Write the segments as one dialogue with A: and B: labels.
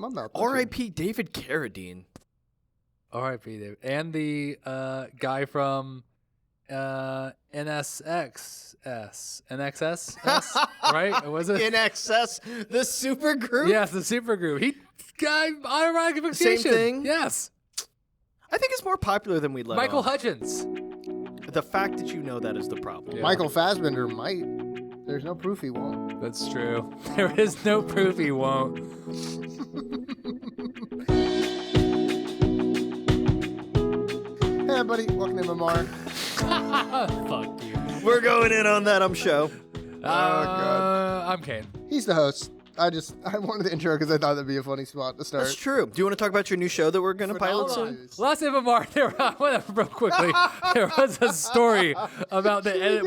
A: my mouth.
B: R.I.P. David Carradine.
C: R.I.P. David. And the guy from NXS, right? Was it
B: NXS, the super group?
C: Yes, the super group. He guy automatic fixation.
B: Same thing?
C: Yes.
B: I think it's more popular than we'd let
C: Michael
B: on.
C: Hutchins.
B: The fact that you know that is the problem.
C: Yeah.
A: Michael Fassbender might. There's no proof he won't.
C: That's true. There is no proof he won't.
A: Hey, everybody. Welcome to MMR.
C: Fuck you.
B: We're going in on that, I'm show.
A: God.
C: I'm Kane.
A: He's the host. I wanted the intro because I thought that'd be a funny spot to start.
B: That's true. Do you want to talk about your new show that we're going to pilot soon?
C: Last MMR, real quickly, there was a story about the edit.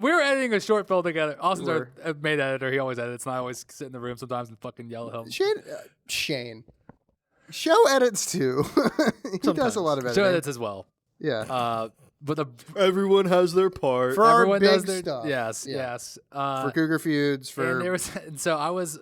C: We were editing a short film together. Austin's our main editor. He always edits, and I always sit in the room sometimes and fucking yell at him.
A: Shane. Show edits too. He does a lot of editing.
C: Show edits as well.
A: Yeah.
C: But
B: Everyone has their part.
A: For our
C: everyone
A: big
C: does their
A: stuff.
C: yes,
A: Yeah.
C: yes.
A: For Cougar Feuds.
C: And there was, and so I was.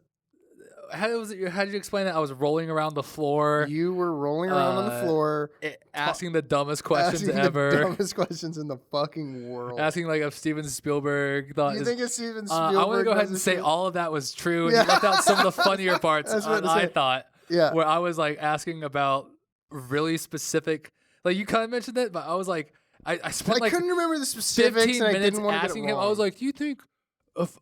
C: How did you explain that? I was rolling around the floor.
A: You were rolling around on the floor,
C: asking the dumbest questions
A: asking
C: ever.
A: the dumbest questions in the fucking world.
C: Asking like if Steven Spielberg thought.
A: You think if Steven Spielberg?
C: I want to go ahead and say all of that was true, and you left out some of the funnier parts. I thought, where I was like asking about really specific, like you kind of mentioned it, but I was like, I spent like
A: couldn't remember the specifics,
C: 15
A: and I
C: minutes
A: didn't want to
C: asking
A: get it
C: him.
A: wrong.
C: I was like, do you think of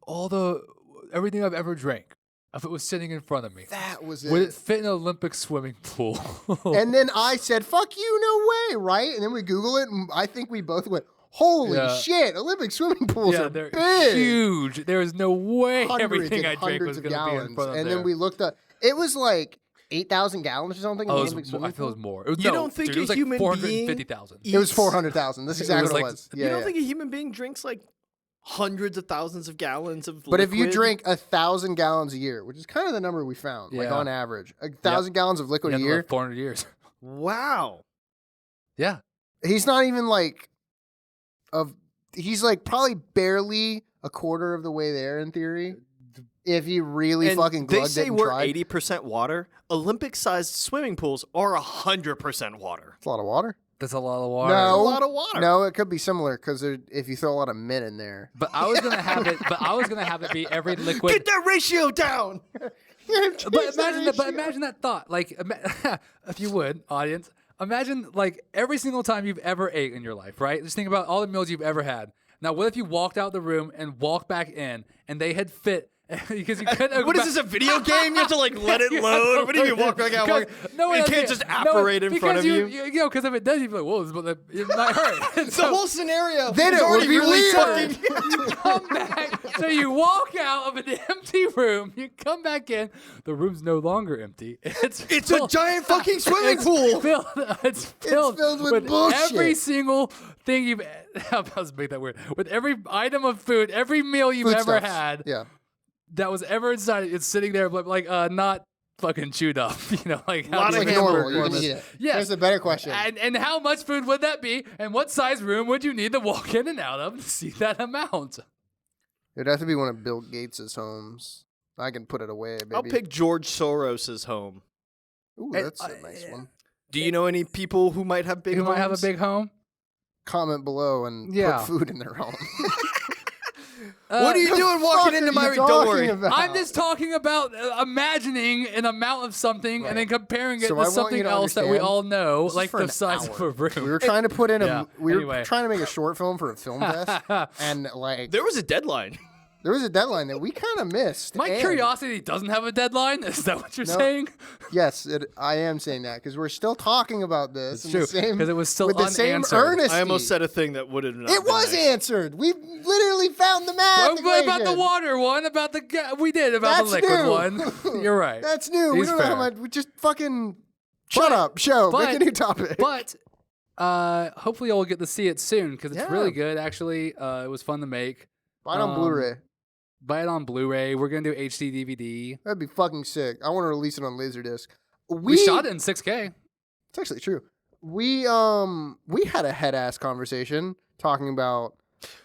C: everything I've ever drank, if it was sitting in front of me,
A: that was
C: would
A: it.
C: it fit in an Olympic swimming pool?
A: And then I said, "Fuck you, no way!" Right? And then we Google it, and I think we both went, "Holy shit! Olympic swimming pools are
C: they're
A: big,
C: huge. There is no way everything I drank was
A: hundreds of
C: going to be in
A: gallons."
C: front of
A: And
C: there.
A: then we looked up. It was like 8,000 gallons or something.
C: Oh,
A: in the Olympic
C: I
A: swimming
C: feel it was
A: pool.
C: more. It was,
B: You don't think
C: dude, it was
B: a
C: like
B: human
C: 450,000.
A: It was 400,000. That's exactly what it was.
B: You don't think a human being drinks like hundreds of thousands of gallons of
A: But if you
B: liquid?
A: drink 1,000 gallons a year, which is kind of the number we found, like
C: Yeah.
A: on average, 1,000 gallons of liquid a
C: Yeah,
A: year.
C: like 400 years.
B: Wow.
C: Yeah.
A: He's not even like he's like probably barely a quarter of the way there in theory. If he really
B: And
A: fucking
B: they
A: glugged
B: say
A: it and
B: we're
A: tried.
B: 80% water. Olympic-sized swimming pools are 100% water.
A: It's a lot of water.
C: That's a lot of water.
A: No,
B: A lot of water.
A: No, it could be similar because if you throw a lot of mint in there.
C: But I was gonna have it. But I was gonna have it be every liquid.
B: Get that ratio down.
C: But imagine that thought. Like, if you would, audience, imagine like every single time you've ever ate in your life, right? Just think about all the meals you've ever had. Now, what if you walked out the room and walked back in, and they had fit? Because you couldn't.
B: What is this, a video game? You have to like let it load. What do you mean walk back out? It can't just apparate in front of you.
C: You know, because if it does, you'd be like, "Whoa, it might hurt."
B: The whole scenario.
A: Then
B: is
A: it would
B: already
A: be
B: really
A: weird.
B: fucking.
C: You come back, so you walk out of an empty room. You come back in. The room's no longer empty. It's
B: a giant fucking swimming pool.
C: It's filled
A: with bullshit.
C: every single thing you've. How about to make that weird? With every item of food, every meal you've ever
A: Foodstuffs.
C: had.
A: Yeah.
C: That was ever inside. It's sitting there, like not fucking chewed up. You know, like how
B: Lot
C: do
B: of
C: you
A: Like
C: make it
A: normal.
C: work?
A: You're gonna eat it.
C: Yes.
A: There's a better question.
C: And how much food would that be? And what size room would you need to walk in and out of to see that amount?
A: It'd have to be one of Bill Gates' homes. I can put it away, baby.
B: I'll pick George Soros's home.
A: Ooh, that's a nice one.
B: Do you know any people who might have big
C: Who
B: homes?
C: might have a big home?
A: Comment below and
C: Yeah.
A: put food in their home.
B: What are you doing walking into my? Don't worry.
C: I'm just talking about imagining an amount of something and then comparing it
A: So I
C: to
A: want
C: something
A: you to
C: else that we
A: understand,
C: all know,
A: this is
C: like
A: for
C: the
A: an
C: size of a room.
A: We were trying to put in
C: Yeah.
A: we were
C: Anyway.
A: trying to make a short film for a film fest, and like
B: There was a deadline.
A: there was a deadline that we kind of missed.
C: My
A: and-
C: curiosity doesn't have a deadline. Is that what you're
A: No.
C: saying?
A: Yes, I am saying that because we're still talking about this.
C: It's
A: in
C: true,
A: the same,
C: 'cause it was still
A: with the same
C: unanswered.
A: earnesty.
B: I almost said a thing that would have not
A: it
B: been
A: was
B: nice.
A: answered. We literally found the math
C: What about the
A: equation.
C: water one? About we did about the
A: That's
C: liquid
A: new.
C: one. You're right.
A: That's new. We
C: He's
A: don't know how
C: fair.
A: much. We just fucking shut up. Show. Make
C: but-
A: a new topic.
C: But hopefully you'll get to see it soon because it's
A: Yeah.
C: really good. Actually, it was fun to make.
A: Buy it on Blu-ray.
C: Buy it on Blu-ray. We're gonna do HD DVD.
A: That'd be fucking sick. I want to release it on Laserdisc.
C: We shot it in 6K.
A: It's actually true. We had a head ass conversation talking about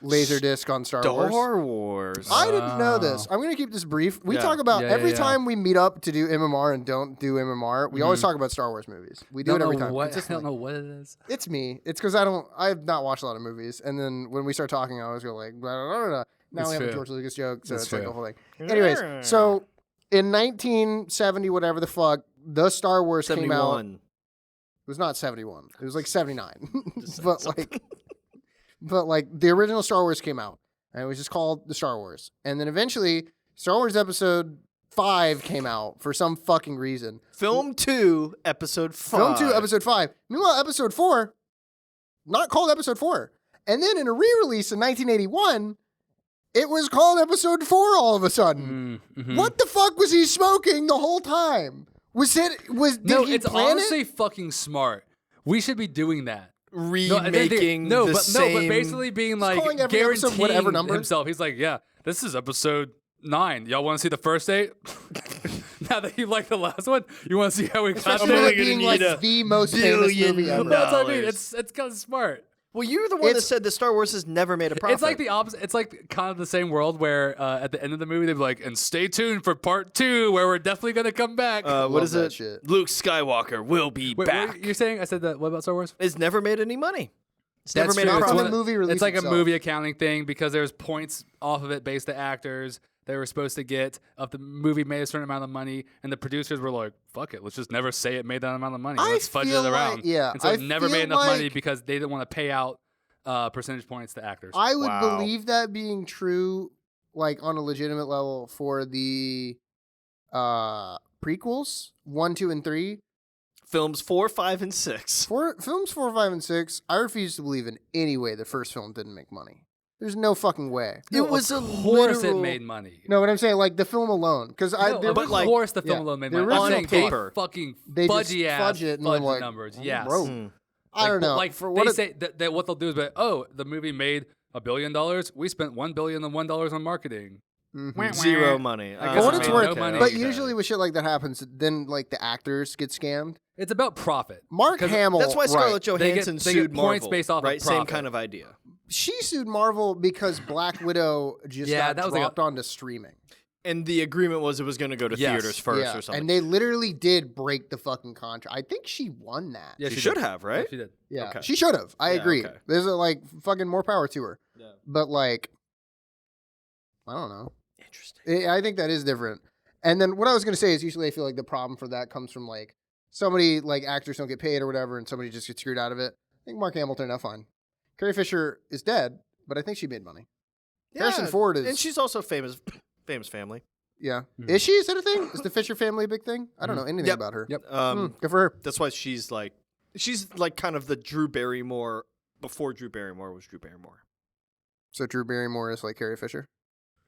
A: Laserdisc on Star Wars.
B: Star Wars.
A: I didn't know this. I'm going to keep this brief. We talk about every time we meet up to do MMR and don't do MMR, we always talk about Star Wars movies. We do it every time.
C: I don't know what it is.
A: It's me. It's because I've not watched a lot of movies. And then when we start talking, I always go like, blah, blah, blah, blah. Now we have a George Lucas joke. So it's like the whole thing. Anyways, so in 1970, whatever the fuck, the Star Wars
B: 71.
A: came out. It was not 71. It was like 79. but like the original Star Wars came out. And it was just called the Star Wars. And then eventually, Star Wars Episode 5 came out for some fucking reason.
B: Film 2, Episode 5.
A: Film 2, Episode 5. Meanwhile, Episode 4, not called Episode 4. And then in a re-release in 1981, it was called Episode 4 all of a sudden. Mm-hmm. What the fuck was he smoking the whole time? Did he
C: it's
A: plan
C: honestly
A: it?
C: fucking smart. We should be doing that.
B: Remaking
C: but
B: same...
C: basically being like
A: calling every episode
C: guaranteeing
A: whatever number.
C: himself. He's like, yeah, this is episode 9. Y'all want to see the first 8? Now that you like the last one, you want to see how we got
A: Especially
C: there?
A: it being like the most famous movie ever.
C: That's what I mean. It's kind of smart.
B: Well, you're the one that said that Star Wars has never made a profit.
C: It's like the opposite. It's like kind of the same world where at the end of the movie they'd be like, and stay tuned for part 2 where we're definitely going to come back.
B: What is it?
A: Shit.
B: Luke Skywalker will be back.
C: What, you're saying? I said that. What about Star Wars?
B: It's never made any money. It's
C: That's
B: never made
C: true.
B: a profit.
A: The movie released
C: It's like
A: itself.
C: a movie accounting thing because there's points off of it based to actors they were supposed to get if the movie made a certain amount of money, and the producers were like, fuck it, let's just never say it made that amount of money. Let's fudge it around. And so it never made enough money because they didn't want to pay out percentage points to actors.
A: I would believe that being true, like on a legitimate level for the prequels 1, 2, and 3.
B: Films 4, 5, and 6.
A: Films 4, 5, and 6. I refuse to believe in any way the first film didn't make money. There's no fucking way.
B: It was
C: of course it made money.
A: No, what I'm saying, like the film alone, because
C: of course the film alone made money.
B: on
C: I'm saying
B: paper,
C: they
A: just
C: fudgy ass
A: fudge it and
C: fudge
A: like,
C: numbers. Yes.
A: Bro, I don't know.
C: Like
A: for
C: they say that what they'll do is, the movie made $1 billion. We spent $1,001,000,000 on marketing.
A: Mm-hmm.
B: Zero money.
A: For what it's worth,
C: money.
A: but usually with shit like that happens, then like the actors get scammed.
C: It's about profit.
A: Mark Hamill.
B: That's why Scarlett Johansson
C: they
B: sued
C: get points
B: Marvel,
C: based off
B: right?
C: of profit.
B: Same kind of idea.
A: She sued Marvel because Black Widow just got dropped onto streaming.
B: And the agreement was it was going to go to theaters first or something.
A: And they literally did break the fucking contract. I think she won that.
B: Yeah, she should have, right?
C: Yeah, she did.
A: Yeah,
B: okay.
A: she should have. I agree.
B: Okay.
A: There's like fucking more power to her.
B: Yeah.
A: But like, I don't know.
B: Interesting.
A: I think that is different. And then what I was going to say is usually I feel like the problem for that comes from like somebody like actors don't get paid or whatever and somebody just gets screwed out of it. I think Mark Hamill turned out fine. Carrie Fisher is dead, but I think she made money.
B: Yeah,
A: Harrison Ford is...
B: And she's also famous family.
A: Yeah.
C: Mm-hmm.
A: Is she? Is that a thing? Is the Fisher family a big thing? I don't know anything about her.
C: Yep.
A: Good for her.
B: That's why she's like kind of the Drew Barrymore before Drew Barrymore was Drew Barrymore.
A: So Drew Barrymore is like Carrie Fisher?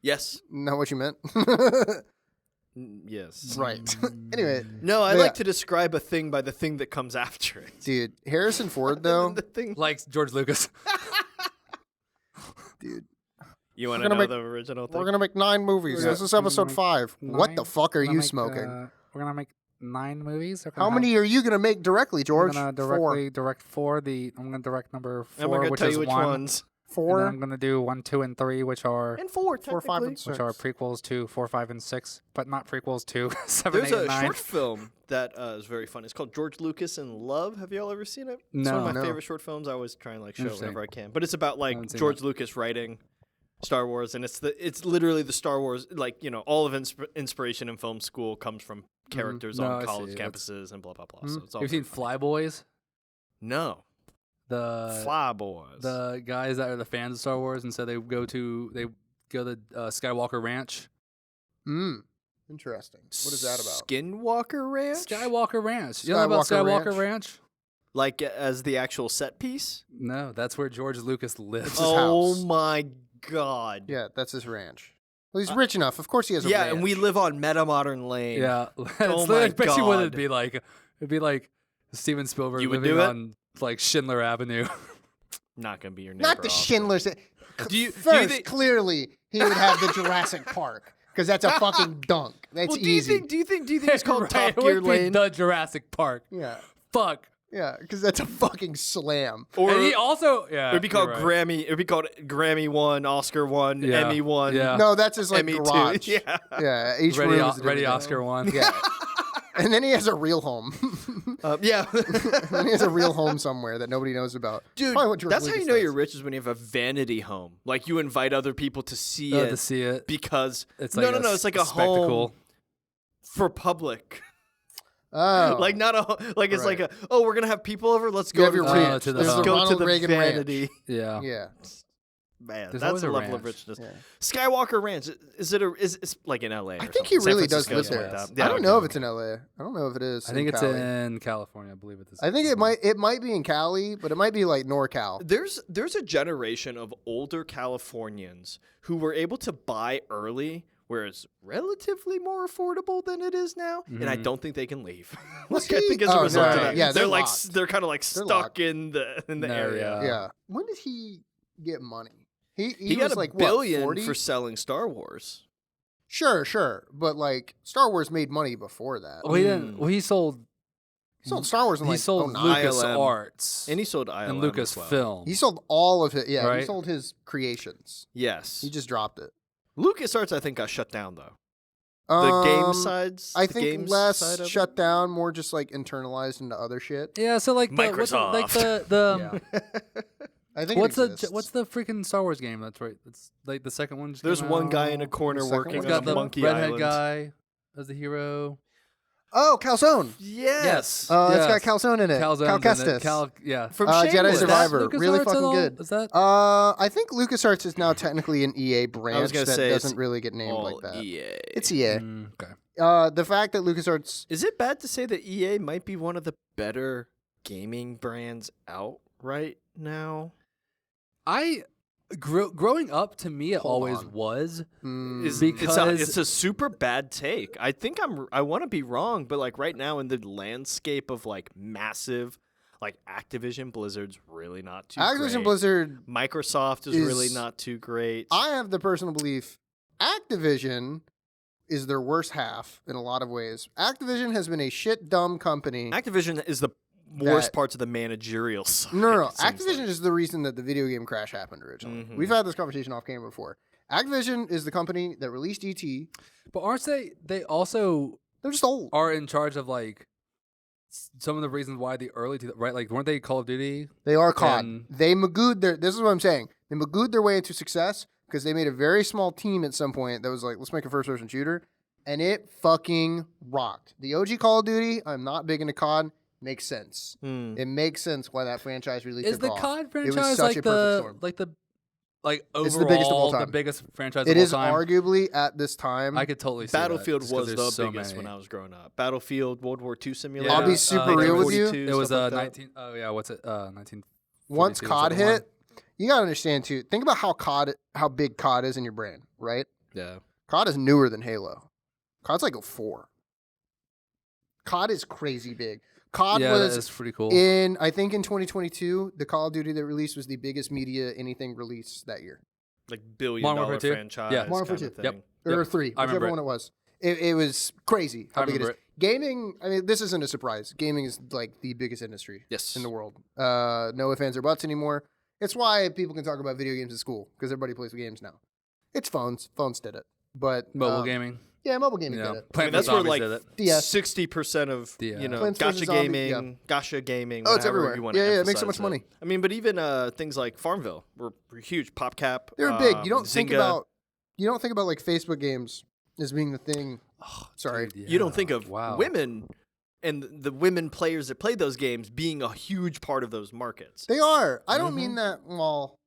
B: Yes.
A: Not what you meant?
B: Yes.
A: Right. Anyway.
B: No, I like to describe a thing by the thing that comes after it.
A: Dude, Harrison Ford, though.
B: The thing.
C: Like George Lucas.
A: Dude.
B: You want to know the original thing?
A: We're going to make 9 movies. This is episode 5. What the fuck are you smoking?
D: We're gonna make 9 movies.
A: How many are you going to make directly, George?
D: I'm gonna direct 4. I'm gonna direct number 4,
B: I'm going to
D: which
B: tell
D: is
B: you which
D: 1.
B: ones.
A: 4.
D: And then I'm gonna do 1, 2, and 3, which are
B: And 4,
A: 4, 5, and 6.
D: which are prequels to 4, 5, and 6, but not prequels to 7,
B: There's
D: 8,
B: a
D: and 9.
B: short film that is very fun. It's called George Lucas in Love. Have you all ever seen it? It's
D: No.
B: one of my
A: No.
B: favorite short films. I always try and like show it
C: Interesting.
B: whenever I can. But it's about like
C: haven't seen
B: George
C: that.
B: Lucas writing Star Wars, and it's literally the Star Wars, like, all of inspiration in film school comes from characters
C: No,
B: on
C: I
B: college
C: see.
B: campuses and blah blah blah. So it's all
C: You've seen Fly Boys?
B: no
C: The
B: Fly Boys.
C: the guys that are the fans of Star Wars, and so they go to Skywalker Ranch.
A: Interesting. What is that about?
B: Skinwalker Ranch?
C: Skywalker Ranch. You know about
A: Skywalker
C: Skywalker Ranch?
B: Like as the actual set piece?
C: No, that's where George Lucas lives.
B: Oh
A: house.
B: my god.
A: Yeah, that's his ranch. Well, he's rich enough. Of course he has a ranch.
B: Yeah, and we live on MetaModern Lane.
C: Yeah,
B: Oh
C: it's
B: my
C: basically what
B: God.
C: it'd be like. It'd be like Steven Spielberg
B: You would
C: living
B: do it?
C: on like Schindler Avenue.
B: Not gonna be your neighbor.
A: Not the
B: often.
A: Schindler's.
B: Do you
A: First,
B: think-
A: clearly, he would have the Jurassic Park because that's a fucking dunk. That's
B: Well,
A: easy.
B: Do you think it's called
C: Right,
B: Top
C: it
B: Gear
C: would be
B: Lane?
C: the Jurassic Park.
A: Yeah.
C: Fuck.
A: Yeah, because that's a fucking slam.
B: Or
C: And he also,
B: it'd be called
C: you're right.
B: Grammy. It'd be called Grammy 1, Oscar 1,
C: Yeah.
B: Emmy 1,
C: Yeah.
A: No, that's his like
B: Emmy 2.
A: garage.
B: Yeah.
A: Yeah, each
C: Ready,
A: room is a
C: Ready
A: different
C: Oscar
A: game.
C: one.
A: Yeah. And then he has a real home.
B: Yeah.
A: Then he has a real home somewhere that nobody knows about.
B: Dude,
A: Probably what George
B: that's how you
A: Lucas
B: know
A: does.
B: you're rich is when you have a vanity home. Like you invite other people to see it
C: To see it.
B: because
C: It's like
B: no, it's like a home
C: spectacle.
B: for public.
A: Oh.
B: Like not a like it's
A: Right.
B: like a we're gonna have people over. Let's
A: You
B: go
A: have your
B: to
A: ranch.
C: to the
A: There's
C: home.
A: the
B: go to
A: Ronald
B: the
A: Reagan
B: vanity.
C: Yeah.
A: Ranch. Yeah.
B: Man,
C: There's
B: that's
C: always
B: a
C: a
B: level of
C: ranch.
B: richness.
A: Yeah.
B: Skywalker Ranch. Is it? It's like in L.A.
A: I
B: or
A: think he
B: something. San
A: really does
B: Francisco,
A: live
B: something
A: there.
B: like that. Yeah,
A: I don't
B: okay.
A: know if it's in LA. I don't know if it is.
C: I think it's
A: Cali.
C: in California, I believe it is.
A: I think it might be in Cali, but it might be like NorCal.
B: There's a generation of older Californians who were able to buy early, where it's relatively more affordable than it is now, and I don't think they can leave. Like, I think as a
A: Oh,
B: result of
C: right.
B: that,
A: Yeah,
B: they're
A: they're
B: like
A: locked.
B: they're kind of like
A: They're
B: stuck
A: locked.
B: in the
C: No,
B: area.
A: Yeah. When did he get money?
B: He
A: was
B: got
A: like
B: $1 billion
A: what, 40?
B: for selling Star Wars.
A: Sure, but like Star Wars made money before that.
C: Well, he didn't. Well, he sold.
A: He sold Star Wars in
C: He
A: like
C: sold
A: 09.
C: Lucas
B: ILM.
C: Arts
B: And he sold ILM
C: and
B: as
C: Lucas
B: well.
C: Film.
A: He sold all of it. Yeah, he
C: Right?
A: sold his creations.
B: Yes.
A: He just dropped it.
B: LucasArts, I think, got shut down though. The game sides.
A: I
B: the
A: think
B: games
A: less
B: side of
A: shut down, more just like internalized into other shit.
C: Yeah. So like the, what's the, like
B: Microsoft.
C: the
A: I think
C: what's
A: it
C: the
A: exists.
C: what's the freaking Star Wars game? That's right. It's like the second one. Just
B: There's
C: came
B: one
C: out.
B: guy in a corner
A: The second
B: working
A: one?
C: It's
B: on
C: got
B: a
C: the
B: monkey
C: redhead
B: island.
C: guy as the hero.
A: Oh, Calzone.
B: Yes.
A: It's got Calzone in it.
C: Calzone's
A: Cal
C: in it.
A: Kestis.
C: Yeah.
B: From
A: Jedi
B: Shameless.
A: Survivor.
C: Is that
A: Really
C: LucasArts
A: fucking
C: at all?
A: good.
C: Is that?
A: I think LucasArts is now technically an EA branch
B: gonna
A: that
B: say it's
A: doesn't really get named
B: All
A: like that.
B: EA.
A: It's EA.
C: Okay.
A: The fact that LucasArts
B: Is it bad to say that EA might be one of the better gaming brands out right now?
C: Growing up, to me, it
A: Hold
C: always
A: on.
C: was.
B: It's
C: Because-
B: a super bad take. I think I want to be wrong, but like right now in the landscape of like massive, like Activision Blizzard's really not too
A: Activision
B: great.
A: Blizzard,
B: Microsoft is really not too great.
A: I have the personal belief Activision is their worst half in a lot of ways. Activision has been a shit dumb company.
B: Activision is the worst
A: That-
B: parts of the managerial side.
A: No.
B: it seems
A: Activision
B: like.
A: is the reason that the video game crash happened originally.
B: Mhm.
A: We've had this conversation off camera before. Activision is the company that released ET.
C: But aren't they also
A: They're just old.
C: are in charge of like some of the reasons why the early right? Like weren't they Call of Duty?
A: They are COD.
C: And-
A: They magooed their. This is what I'm saying. They magooed their way into success because they made a very small team at some point that was like, let's make a first-person shooter, and it fucking rocked. The OG Call of Duty. I'm not big into COD. Makes sense.
B: Hmm.
A: It makes sense why that franchise really
C: Is
A: took
C: the
A: off.
C: COD
A: It was
C: franchise
A: such
C: like
A: a perfect storm.
C: overall
A: It's the biggest of all
C: the
A: time.
C: biggest franchise
A: It
C: of all
A: is
C: time?
A: arguably at this time.
C: I could totally see that,
B: Battlefield
C: just 'cause
B: was
C: there's
B: the
C: so
B: biggest
C: many.
B: when I was growing up. Battlefield, World War II simulator.
A: I'll be super real with you.
C: It was
B: 19.
C: 19. Oh yeah, what's it? 19.
A: Once
C: 42 is
A: COD
C: the one.
A: hit, you gotta understand too. Think about how big COD is in your brain, right?
C: Yeah.
A: COD is newer than Halo. COD's like a 4. COD is crazy big. COD
C: Yeah, that
A: was
C: is pretty cool.
A: I think in 2022, the Call of Duty that released was the biggest media anything released that year.
B: Like $1
C: Modern
B: billion
C: Warfare 2?
B: franchise.
C: Yeah.
A: Modern Warfare
B: kind of
A: 2.
B: thing.
C: Yep.
A: Or 3,
C: I
A: whichever
C: remember
A: one it was. It was crazy how
C: I
A: big it is.
C: remember
A: Gaming, I mean, this isn't a surprise. Gaming is like the biggest industry
B: Yes.
A: in the world. No ifs, ands, or buts anymore. It's why people can talk about video games at school because everybody plays games now. It's phones. Phones did it. But
C: Mobile gaming.
A: Yeah, mobile gaming
C: Yeah.
A: did it.
C: Plant
B: that's
C: vs.
B: where
C: Zombies
B: like
C: did it.
A: DS.
B: 60% of
C: Yeah.
B: you know
A: Plants
B: gacha
A: vs. Zombies,
B: gaming, gacha gaming.
A: Oh, it's
B: whatever
A: everywhere.
B: You want to
A: Yeah, it makes so much
B: emphasize
A: money.
B: I mean, but even things like Farmville were huge. PopCap.
A: They're big. You don't think
B: Zynga.
A: about like Facebook games as being the thing. Sorry.
C: Dude,
B: You don't
C: yeah.
B: think of
C: Wow.
B: women and the women players that play those games being a huge part of those markets.
A: They are. I don't
B: Mhm.
A: mean that. Well,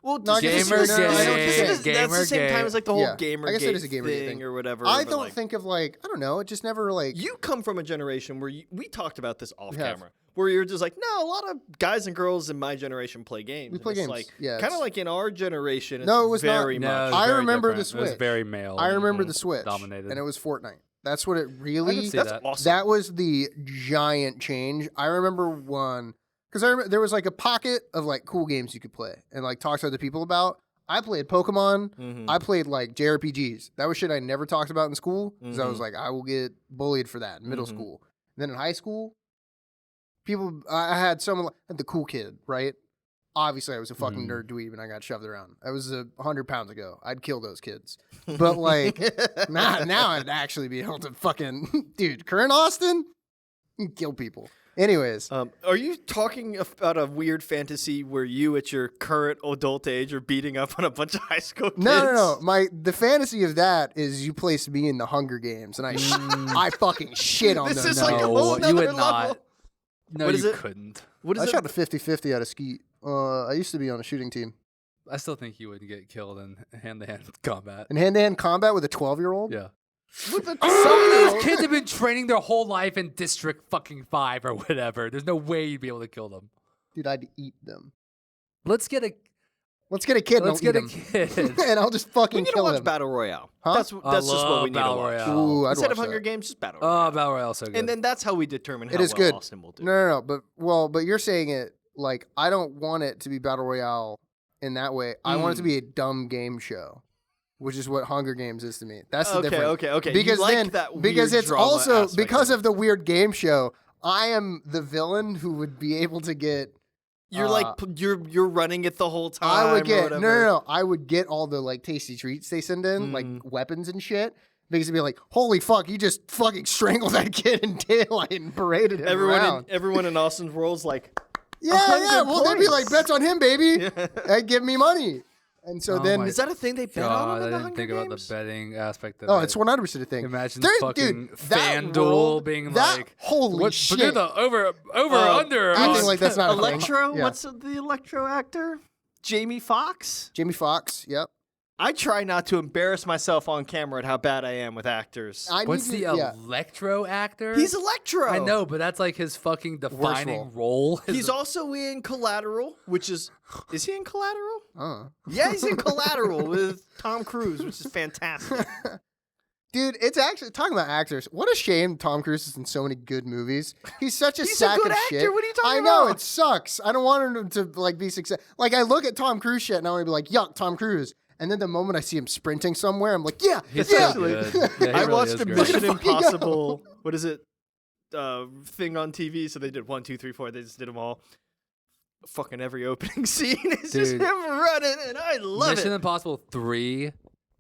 B: Well,
A: No, I guess
C: Gamer
A: it's- no, I don't
C: gay,
A: think
B: that's
C: gamer
B: the same
C: gay.
B: time as like the whole
A: Yeah,
B: gamer
A: I guess it
B: gate
A: is a gamer gay
B: thing
A: thing.
B: or whatever.
A: I
B: but,
A: don't
B: like,
A: think of like I don't know. It just never like
B: you come from a generation where we talked about this off
A: We have.
B: camera, where you're just like, no, a lot of guys and girls in my generation play games.
A: We
B: And
A: play
B: it's
A: games.
B: Like,
A: Yeah,
B: kind of
A: it's-
B: like in our generation. It's
A: No, it was not.
B: very
C: No,
B: much.
C: it was
A: I
C: very
A: remember the
C: different. It was
A: Switch.
C: very male.
A: I remember
B: Mhm.
A: the Switch
C: Dominated.
A: and it was Fortnite. That's what it
C: I
A: really.
C: could see
B: That's
C: that.
B: awesome.
A: That was the giant change. I remember one because I remember there was like a pocket of like cool games you could play and like talk to other people about. I played Pokemon.
B: Mhm.
A: I played like JRPGs. That was shit I never talked about in school because I was
B: Mhm.
A: like, I will get bullied for that in middle
B: Mhm.
A: school. And then in high school, people. I had someone the cool kid, right? Obviously, I was a fucking nerd dweeb, and I got shoved around. That was 100 pounds ago. I'd kill those kids, but like now I'd actually be able to fucking dude. Current Austin, kill people. Anyways,
B: are you talking about a weird fantasy where you, at your current adult age, are beating up on a bunch of high school kids?
A: no. The fantasy of that is you placed me in the Hunger Games, and I fucking shit on
B: This
A: them.
B: is like a
C: No,
B: whole
C: you
B: nother
C: would
B: level.
C: not. No,
B: What is
C: you
B: it?
C: couldn't.
B: What is
A: I
B: it?
A: shot a 50-50 out of skeet. I used to be on a shooting team.
C: I still think you would get killed in hand-to-hand combat.
A: In hand-to-hand combat with a 12-year-old?
C: Yeah.
B: With a
C: Some of those kids have been training their whole life in District fucking 5 or whatever. There's no way you'd be able to kill them.
A: Dude, I'd eat them.
C: Let's get a
A: Let's get a kid and
C: let's
A: I'll
C: get a
A: eat
C: kid.
A: him. And I'll just
B: We
A: fucking
B: need to
A: kill
B: watch
A: him.
B: Battle Royale.
A: Huh?
B: That's
C: I
B: just what
C: love
B: we need to
C: Battle
B: watch.
C: Royale.
A: Ooh, I'd
B: Instead of
A: watch
B: Hunger
A: that.
B: Games, just Battle
C: Oh,
B: Royale.
C: Battle Royale so good.
B: And then that's how we determine how
A: It is
B: well
A: good.
B: Austin will do.
A: No. But you're saying it like I don't want it to be Battle Royale in that way. I want it to be a dumb game show, which is what Hunger Games is to me. That's the difference.
B: Okay.
A: Because
B: you like
A: then,
B: that
A: because
B: weird
A: it's
B: drama
A: also
B: aspect
A: because
B: it.
A: of the weird game show. I am the villain who would be able to get.
B: You're like you're running it the whole time.
A: I would
B: or
A: get
B: whatever.
A: no. I would get all the like tasty treats they send in, like weapons and shit. Because it'd be like, holy fuck, you just fucking strangled that kid in daylight and paraded him around.
B: Everyone in Austin's world's like,
A: Yeah.
B: 100
A: Well, they'd be like,
B: points.
A: bets on him, baby. And give me money. And so
C: Oh
A: then,
C: my
B: is that a thing they bet
C: God,
B: on in the
C: I didn't
B: Hunger
C: think
B: Games?
C: about the betting aspect of
A: oh,
C: it.
A: it's 100% a thing.
C: Imagine
A: There-
C: fucking
A: dude, that
C: FanDuel
A: world-
C: being
A: that,
C: like,
A: holy
C: what,
A: shit.
C: But the over under.
A: acting
C: on-
A: like that's not a thing.
B: Electro?
A: Yeah.
B: What's the Electro actor? Jamie Foxx?
A: Jamie Foxx. Yep.
B: I try not to embarrass myself on camera at how bad I am with actors.
C: What's the
A: yeah.
C: Electro actor?
B: He's Electro.
C: I know, but that's like his fucking defining role.
B: He's also in Collateral, which is he in Collateral?
A: Uh.
B: Yeah, he's in Collateral with Tom Cruise, which is fantastic.
A: Dude, it's actually talking about actors. What a shame Tom Cruise is in so many good movies. He's such a
B: He's a
A: sack
B: good
A: of
B: actor.
A: shit.
B: What are you talking
A: I know
B: about?
A: it sucks. I don't want him to like be successful. Like I look at Tom Cruise shit and I want to be like, yuck, Tom Cruise. And then the moment I see him sprinting somewhere, I'm like, yeah,
C: He's
A: yeah.
C: so good. Yeah, he
B: I
C: really
B: watched
C: is
B: a
C: great.
B: Mission
A: Look at him fucking go.
B: Impossible. What is it? Thing on TV. So they did 1, 2, 3, 4. They just did them all. Fucking every opening scene is just
C: Dude.
B: him running, and I love
C: Mission
B: it.
C: Impossible 3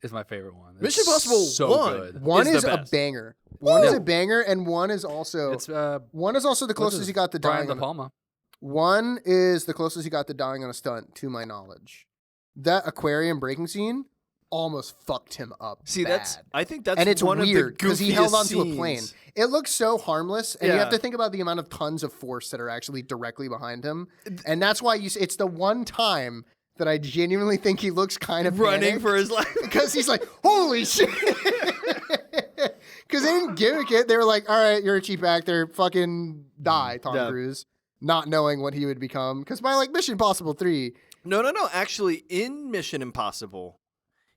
C: is my favorite one. It's
B: Mission Impossible
C: so
B: 1.
C: good.
A: One
B: is
A: is
B: the
A: a
B: best.
A: banger. One is
C: Yeah.
A: a banger, and one is also
C: It's
A: one is also the
C: what's
A: closest
C: his-
A: he got to
C: Brian
A: dying.
C: De
A: On,
C: Palma.
A: one is the closest he got to dying on a stunt, to my knowledge. That aquarium breaking scene almost fucked him up.
B: See,
A: bad.
B: I think that's
A: and it's
B: one
A: weird
B: of the goofiest
A: he held onto a plane.
B: scenes.
A: It looks so harmless, and you have
B: Yeah.
A: to think about the amount of tons of force that are actually directly behind him. And that's why it's the one time that I genuinely think he looks kind of
B: Running
A: panicked,
B: for his life.
A: because he's like, holy shit. Because they didn't gimmick it. They were like, all right, you're a cheap actor. Fucking die, Tom
B: Yeah.
A: Cruise. Not knowing what he would become. Because by like Mission Impossible 3,
B: No. Actually, in Mission Impossible,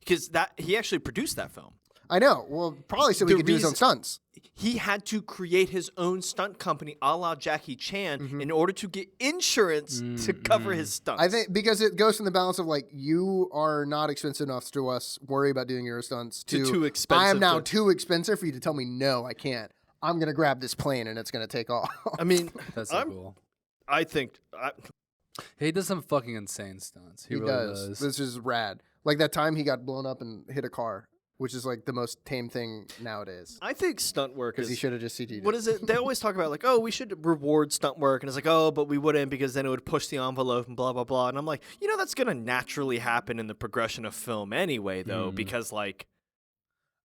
B: because he actually produced that film.
A: I know. Well, probably so he
B: The
A: could do his own
B: reason-
A: stunts.
B: He had to create his own stunt company, a la Jackie Chan,
A: Mm-hmm.
B: in order to get insurance to cover his stunts.
A: I think because it goes from the balance of like you are not expensive enough to us worry about doing your stunts
B: To
A: to
B: too expensive
A: I am now
B: to-
A: too expensive for you to tell me no, I can't. I'm gonna grab this plane and it's gonna take off.
B: I mean,
C: That's so cool.
B: I think
C: He does some fucking insane stunts. He,
A: He
C: really
A: does.
C: does.
A: This is rad. Like that time he got blown up and hit a car, which is like the most tame thing nowadays.
B: I think stunt work
A: Because
B: is.
A: he should have just CG'd
B: What
A: it.
B: is it? They always talk about like, oh, we should reward stunt work, and it's like, oh, but we wouldn't because then it would push the envelope and blah blah blah. And I'm like, that's gonna naturally happen in the progression of film anyway, though, because like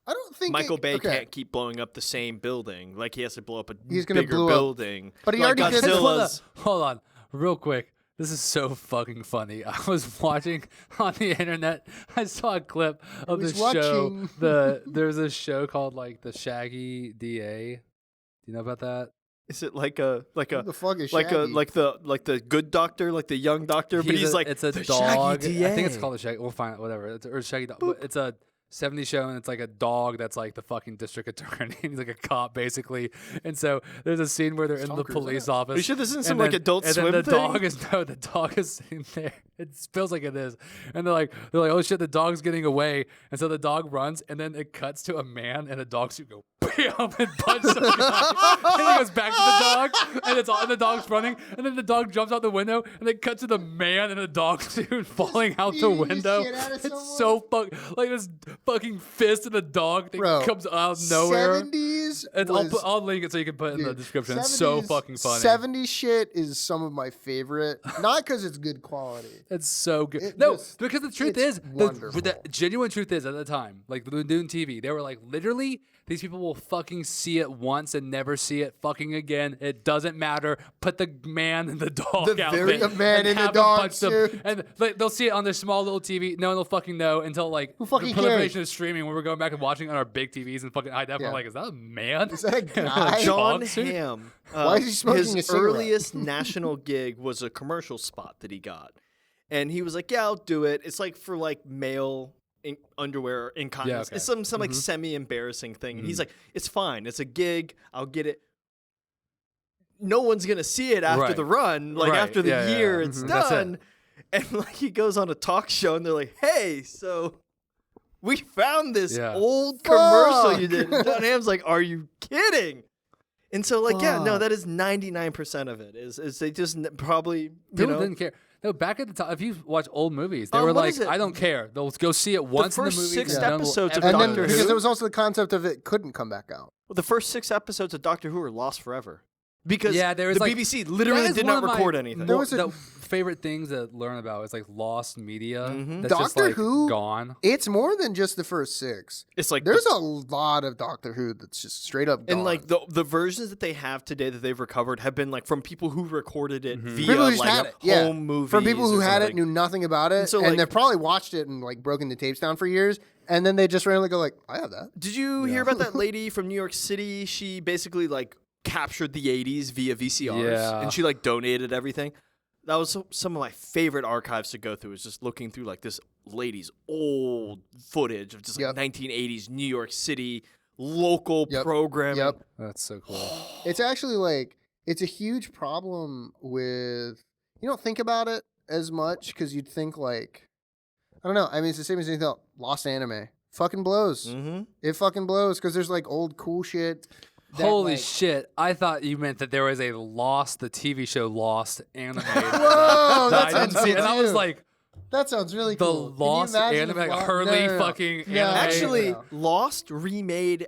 A: I don't think
B: Michael Bay
A: okay.
B: can't keep blowing up the same building. Like he has to blow up a
A: He's gonna
B: bigger
A: blow up-
B: building.
A: But he
B: like
A: already did-
B: Godzilla's.
C: Hold on, real quick. This is so fucking funny. I was watching on the internet. I saw a clip of
A: was
C: this show.
A: watching.
C: There's a show called like the Shaggy DA. Do you know about that?
B: Is it like a
A: Who the fuck is
B: like a
A: Shaggy?
B: like the good doctor, like the young doctor, but he's like
C: it's a
B: the
C: dog.
B: Shaggy
C: I think it's
B: DA.
C: called a Shaggy. We'll find it. Whatever. It's or Shaggy dog. But it's a 70s show, and it's like a dog that's like the fucking district attorney. And he's like a cop basically. And so there's a scene where they're in
A: Tom
C: the
A: Cruise in
C: police
A: it?
C: office.
B: Are you sure this isn't
C: and
B: some like Adult
C: and
B: Swim
C: then the
B: thing?
C: dog is sitting there. It feels like it is. And they're like, oh shit, the dog's getting away. And so the dog runs, and then it cuts to a man and a dog suit go bam and punch some guy. And he goes back to the dog, and and the dog's running, and then the dog jumps out the window, and they cut to the man in the dog suit falling out the
A: Beating the
C: window.
A: shit out of
C: It's
A: someone.
C: so like this fucking fist of the dog that
A: Bro,
C: comes out of nowhere.
A: 70s
C: I'll link it so you can put it in the description. It's so
A: 70s
C: fucking funny.
A: 70s shit is some of my favorite. Not because it's good quality.
C: It's so good.
A: It
C: No,
A: just-
C: because the truth
A: it's
C: is,
A: wonderful.
C: the genuine truth is, at the time, like doing TV, they were like, literally, these people will fucking see it once and never see it fucking again. It doesn't matter. Put the man in the dog
B: The
C: outfit.
A: The man
C: and
A: in the
C: have him
A: dog
C: punch them.
A: suit.
C: And they'll see it on their small little TV. No one will fucking know until like
A: Who fucking
C: the proliferation of streaming, when we're going back and watching on our big TVs and fucking high def.
A: Yeah.
C: We're like, is that a man?
A: Is that a
C: In
A: guy?
C: a
B: John
C: dog suit?
B: Hamm.
A: Why is he smoking
B: his
A: a cigarette?
B: earliest national gig was a commercial spot that he got, and he was like, "Yeah, I'll do it." It's like for like male underwear incontinence.
C: okay.
B: It's some like semi-embarrassing thing. And he's like, "It's fine. It's a gig. I'll get it." No one's gonna see it after
C: Right.
B: the run. Like
C: Right.
B: after the
C: Yeah, yeah,
B: year,
C: yeah.
B: it's
C: That's it.
B: done. And like he goes on a talk show, and they're like, "Hey, so." We found this
C: Yeah.
B: old commercial you
A: Fuck.
B: did. And John Hamm's like, "Are you kidding?" And so, like, yeah, no,
A: Fuck.
B: that is 99% of it. Is they just probably, you
C: People
B: know,
C: didn't care. No, back at the time, if you watch old movies, they were
B: what
C: like,
B: is it?
C: I don't care. They'll go see it once in
B: first
C: the movie.
B: 6
C: and no one will
B: episodes of
C: ever
A: And then
B: Doctor
C: do it.
A: because
B: Who?
A: there was also the concept of it couldn't come back out.
B: well, the first 6 episodes of Doctor Who are lost forever because
C: Yeah, there was
B: the
C: like-
B: BBC
C: That
B: literally
C: is
B: did
C: one
B: not
C: of my
B: record anything.
A: There
C: more-
A: was a-
C: the favorite things to learn about is like lost media. That's
A: Doctor
C: just like
A: Who-
C: gone.
A: It's more than just the first 6.
B: It's like
A: There's a lot of Doctor Who that's just straight up gone.
B: and like the versions that they have today that they've recovered have been like from people who recorded it via
A: people who just
B: like
A: had it, yeah.
B: home movies.
A: From people who
B: or
A: had it,
B: something.
A: knew nothing about it,
B: so,
A: and
B: like-
A: they've probably watched it and like broken the tapes down for years, and then they just randomly go like, "I have that."
B: Did you hear about that lady from New York City? She basically like captured the 80s via VCRs
C: Yeah.
B: and she like donated everything. That was some of my favorite archives to go through, is just looking through like this lady's old footage of just like
A: Yep.
B: 1980s New York City local
A: Yep.
B: programming.
A: Yep.
C: That's so cool.
A: It's actually like it's a huge problem with you don't think about it as much because you'd think like I don't know. I mean, it's the same as anything else. Lost anime fucking blows.
B: Mm-hmm.
A: It fucking blows because there's like old cool shit. that,
C: Holy
A: like-
C: shit. I thought you meant that there was a Lost, the TV show Lost animated.
A: Whoa,
C: that
A: that
C: I didn't
A: sounds
C: see.
A: cool
C: And I was
A: too.
C: like,
A: That sounds really
C: the
A: cool. Can you
C: Lost
A: imagine
C: anime,
A: if
C: like
A: Lo-
C: Hurley
A: no, no, no.
C: fucking
A: No,
C: anime.
B: Actually,
A: no.
B: Lost remade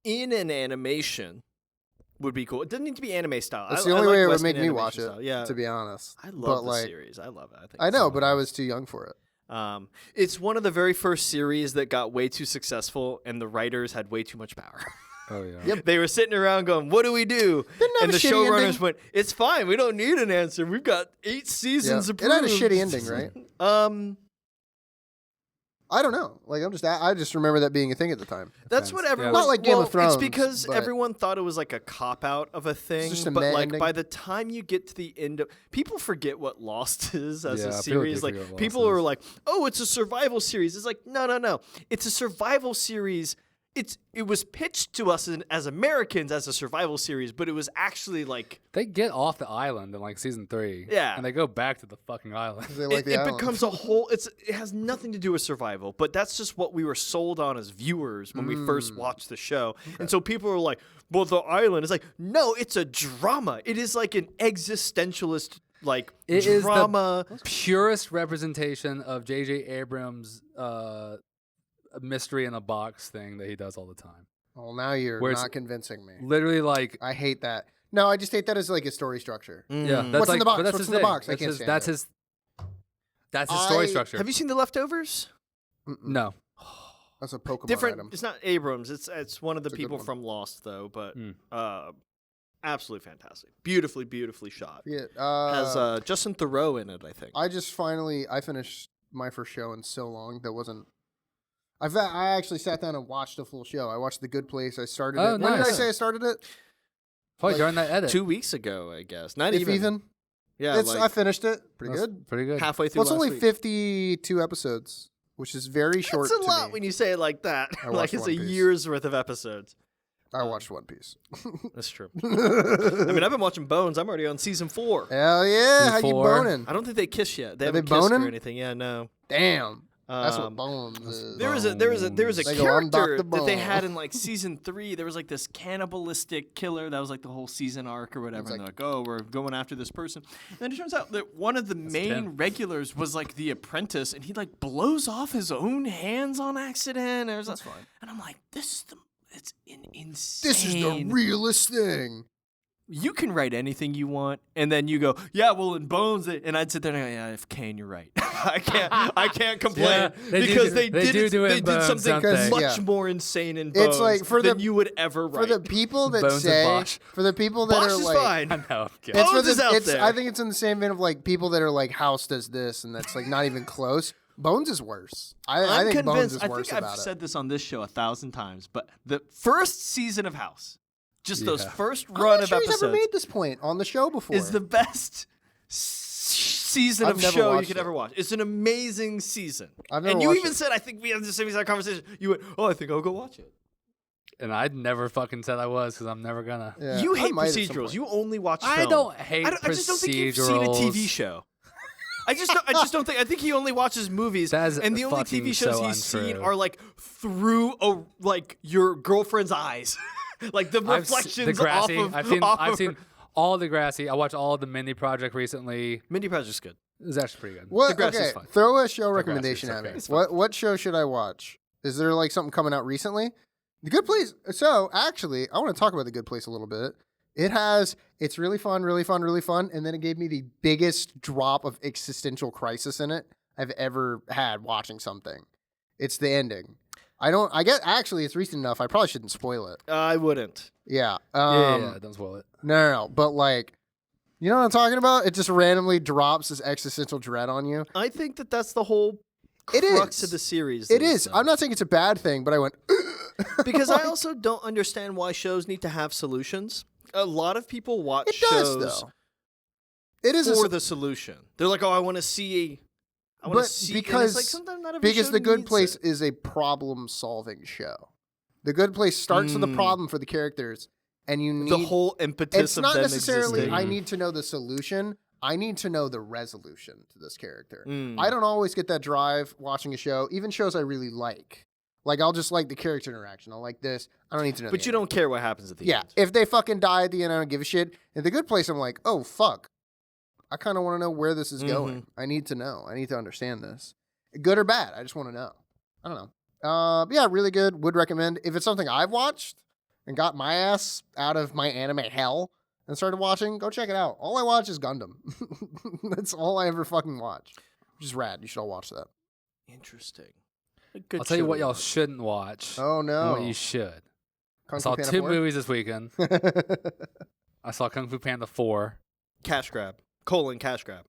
B: in an animation would be cool. It doesn't need to be anime style.
A: That's
B: I
A: the only
B: like
A: way it would
B: Western
A: make me watch
B: animation
A: it.
B: style. Yeah,
A: To be honest,
B: I
A: But,
B: love the
A: like,
B: series. I love it. I think
A: I
B: it's
A: know,
B: so
A: but I was too young for it.
B: It's one of the very first series that got way too successful, and the writers had way too much power.
C: Oh, yeah.
A: Yep.
B: They were sitting around going, "What do we do?"
A: Didn't have
B: And
A: a
B: the
A: shitty
B: showrunners
A: ending.
B: went, "It's fine. We don't need an answer. We've got 8 seasons
A: Yeah.
B: approved."
A: It had a shitty ending, right? I don't know. Like I just remember that being a thing at the time.
B: That's what
C: Yeah.
B: everyone.
A: Not like Game of Thrones,
B: It's because
A: but-
B: everyone thought it was like a cop out of a thing.
A: just a
B: but
A: meh
B: like
A: ending.
B: by the time you get to the end of, people forget what Lost is as
C: Yeah,
B: a
C: I feel like
B: series.
C: they
B: Like
C: forget what
B: people
C: Lost
B: are
C: is.
B: like, "Oh, it's a survival series." It's like, no. It's a survival series. It was pitched to us as Americans as a survival series, but it was actually like
C: They get off the island in like season 3.
B: Yeah.
C: And they go back to the fucking island.
A: 'Cause they like the
B: it
A: island.
B: becomes a whole. It has nothing to do with survival, but that's just what we were sold on as viewers when we first watched the show. And so people were like, "Well, the island is like, no, it's a drama. It is like an existentialist like
C: It is
B: drama."
C: the purest representation of J.J. Abrams' mystery in a box thing that he does all the time.
A: Well, now you're
C: Where it's-
A: not convincing me.
C: Literally, like,
A: I hate that. No, I just hate that as like a story structure.
C: yeah, that's
A: What's in
C: like,
A: the box?
C: but that's
A: What's
C: his
A: in the
C: thing.
A: box? I
C: That's
A: can't
C: his,
A: stand
C: that's
A: it.
C: his. That's his story
A: I-
C: structure.
B: Have you seen The Leftovers?
C: No.
A: That's a Pokemon
B: Different.
A: item.
B: It's not Abrams. It's one of the
A: It's a good
B: people
A: one.
B: from Lost though, but
C: Mm.
B: absolutely fantastic. Beautifully shot.
A: Yeah,
B: Has Justin Theroux in it, I think.
A: I finished my first show in so long that wasn't. I actually sat down and watched a full show. I watched The Good Place. I started
C: Oh,
A: it. When did I
C: nice.
A: say I started it?
C: Probably
A: like,
C: during that edit.
B: 2 weeks ago, I guess. Not
A: If
B: even.
A: even.
B: Yeah,
A: I
B: like
A: finished it. Pretty
C: That's
A: good.
C: Pretty good.
B: halfway through
A: Well, it's
B: last
A: only
B: week.
A: 52 episodes, which is very short
B: That's a
A: to
B: lot
A: me.
B: when you say it like that.
A: I
B: like
A: watched
B: it's
A: One
B: a
A: Piece.
B: year's worth of episodes.
A: I watched One Piece.
B: That's true. I mean, I've been watching Bones. I'm already on season 4.
A: Hell yeah! How you
C: Four.
A: boning?
B: I don't think they kiss yet. They
A: Are
B: haven't
A: they
B: kissed
A: boning?
B: or anything. Yeah, no.
A: Damn. That's what Bones is.
B: There was a
A: They go, "I'm
B: character
A: Dr.
B: that they had
A: Bone."
B: in like season 3. There was like this cannibalistic killer that was like the whole season arc or whatever. And they're like, oh, we're going after this person. And then it turns out that one of the main regulars was like the apprentice, and he like blows off his own hands on accident. And that's fine. And I'm like, it's insane.
A: This is the realest thing.
B: You can write anything you want, and then you go, yeah, well, in Bones, and I'd sit there and go, yeah, if Kane, you're right. I can't complain because they did something much more insane in Bones
A: It's like
B: than you would ever write.
A: For the people that
C: Bones and
A: say,
C: Bosch.
A: for the people that
B: Bosch
A: are
B: is
A: like,
B: fine.
C: I know. Okay.
A: it's for
B: Bones is
A: the,
B: out
A: it's,
B: there.
A: I think it's in the same vein of like people that are like House does this, and that's like not even close. Bones is worse. I
B: I'm
A: think Bones
B: convinced.
A: is
B: I
A: worse
B: think I've
A: about it.
B: said this on this show 1,000 times, but the first season of House, just those first
A: I'm
B: run
A: not
B: of
A: sure
B: episodes,
A: he's ever made this point on the show before.
B: is the best season
A: I've
B: of
A: never
B: show you
A: watched
B: could
A: it.
B: ever watch. It's an amazing season.
A: I've never
B: And you
A: watched
B: even
A: it.
B: said, I think we had the same exact conversation. You went, oh, I think I'll go watch it.
C: And I never fucking said I was because I'm never gonna.
A: Yeah,
B: You
A: I
B: hate
A: might at some
B: procedurals.
A: point.
B: You only watch film.
C: I don't hate
B: I just don't think you've seen a TV show. I just don't think. I think he only watches movies,
C: That is
B: and the only
C: fucking
B: TV shows
C: so
B: he's seen
C: untrue.
B: are like through your girlfriend's eyes, like the reflections
C: Degrassi.
B: off of.
C: I've seen all Degrassi. I watched all of the Mindy Project recently.
B: Mindy Project's good.
C: It was actually pretty good.
A: What?
B: Degrassi's
A: Okay,
B: fine.
A: throw a show recommendation
C: Degrassi's
A: at me.
C: okay. It's
A: What show should I watch? Is there like something coming out recently? The Good Place. So actually, I want to talk about The Good Place a little bit. It's really fun, and then it gave me the biggest drop of existential crisis in it I've ever had watching something. It's the ending. I guess actually it's recent enough. I probably shouldn't spoil it.
B: I wouldn't.
A: Yeah.
C: Yeah, don't spoil it.
A: No. But like, you know what I'm talking about? It just randomly drops this existential dread on you.
B: I think that's the whole
A: It
B: crux
A: is.
B: of the series.
A: It is. I'm not saying it's a bad thing, but I went
B: because I also don't understand why shows need to have solutions. A lot of people watch
A: It
B: shows
A: does though. It is
B: for the solution. They're like, oh, I want to see. And it's
A: because
B: like, sometimes not every show
A: The Good
B: needs
A: Place
B: it.
A: is a problem-solving show. The Good Place starts with a problem for the characters, and you need
B: the whole impetus
A: It's
B: of
A: not
B: them
A: necessarily
B: existing.
A: I need to know the solution. I need to know the resolution to this character.
B: Mm.
A: I don't always get that drive watching a show, even shows I really like. Like I'll just like the character interaction. I'll like this. I don't need to know.
B: But
A: the
B: you
A: ending.
B: don't care what happens at the
A: Yeah,
B: end.
A: if they fucking die at the end, I don't give a shit. In The Good Place, I'm like, oh fuck, I kind of want to know where this is going. I need to know. I need to understand this, good or bad. I just want to know. I don't know. Yeah, really good. Would recommend. If it's something I've watched and got my ass out of my anime hell and started watching, go check it out. All I watch is Gundam. That's all I ever fucking watch. Which is rad. You should all watch that.
B: Interesting. A good
C: I'll tell you
B: show
C: what
B: to
C: y'all
B: watch.
C: shouldn't watch.
A: Oh
C: And
A: no.
C: what you should.
A: Kung
C: I saw
A: Fu Panda
C: 2
A: 4?
C: movies this weekend. I saw Kung Fu Panda 4.
B: Cash grab. Cash grab.